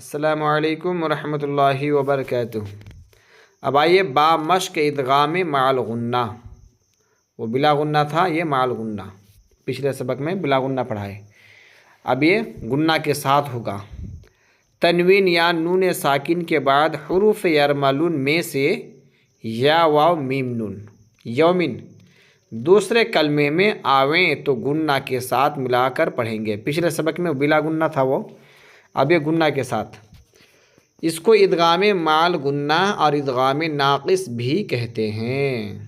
السلام علیکم ورحمۃ اللہ وبرکاتہ۔ اب آئیے با مشق ادغام مع الغنہ، وہ بلا غنہ تھا، یہ مع الغنہ، پچھلے سبق میں بلا غنہ پڑھا ہے، اب یہ غنہ کے ساتھ ہوگا۔ تنوین یا نون ساکن کے بعد حروف یرملون میں سے یا واو میم نون یومن دوسرے کلمے میں آویں تو غنہ کے ساتھ ملا کر پڑھیں گے۔ پچھلے سبق میں بلا غنہ تھا وہ، اب یہ غنہ کے ساتھ۔ اس کو ادغام مع الغنہ اور ادغام ناقص بھی کہتے ہیں،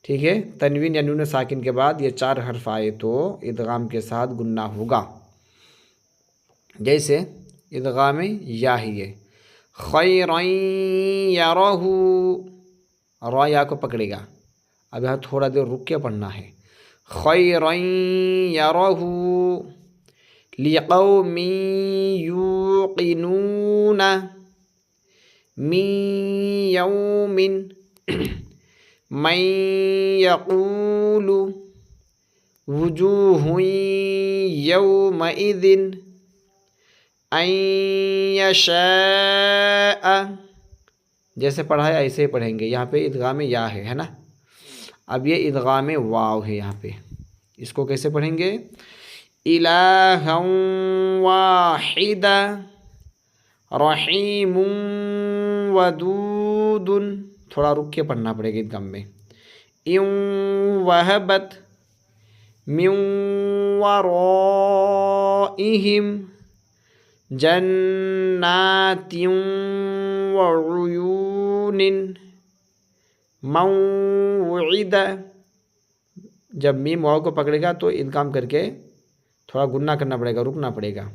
ٹھیک ہے۔ تنوین یا نون ساکن کے بعد یہ 4 حرف آئے تو ادغام کے ساتھ غنہ ہوگا، جیسے ادغام یا ہی ہے، خیرًا یرہ، را یا کو پکڑے گا، اب یہاں تھوڑا دیر رک کے پڑھنا ہے، خیرًا یرہ لقوم یوقنون من یوم من یقول وجوہ یومئذ ان یشاء، جیسے پڑھا ہے ایسے ہی پڑھیں گے۔ یہاں پہ ادغام یا ہے نا، اب یہ ادغام واو ہے، یہاں پہ اس کو کیسے پڑھیں گے؟ الہا واحدا رحیم ودود، تھوڑا رک کے پڑھنا پڑے گا ادغام میں۔ ان وہبت من ورائہم جنات وعیون موعد، جب میم واو کو پکڑے گا تو ادغام کر کے تھوڑا غنہ کرنا پڑے گا، رکنا پڑے گا۔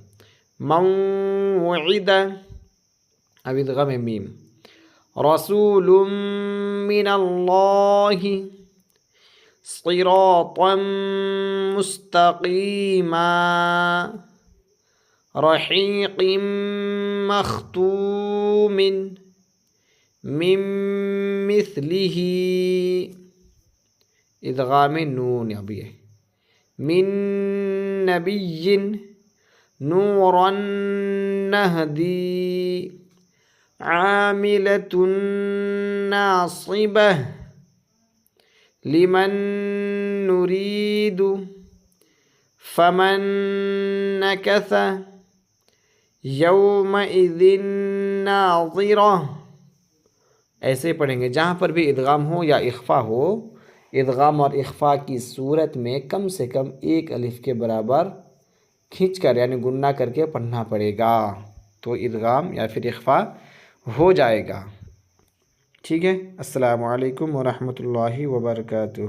موعد، اب ادغام میم، رسول من اللہ صراطا مستقیما رحیق مختوم من مثلہ، ادغام نون، اب یہ من نبی نورا نہدی عاملۃ ناصبہ لمن نرید فمن نکث یومئذ ناظرہ، ایسے پڑھیں گے۔ جہاں پر بھی ادغام ہو یا اخفا ہو، ادغام اور اخفا کی صورت میں کم سے کم 1 الف کے برابر کھینچ کر یعنی غنہ کر کے پڑھنا پڑے گا، تو ادغام یا پھر اخفا ہو جائے گا، ٹھیک ہے۔ السلام علیکم ورحمۃ اللہ وبرکاتہ۔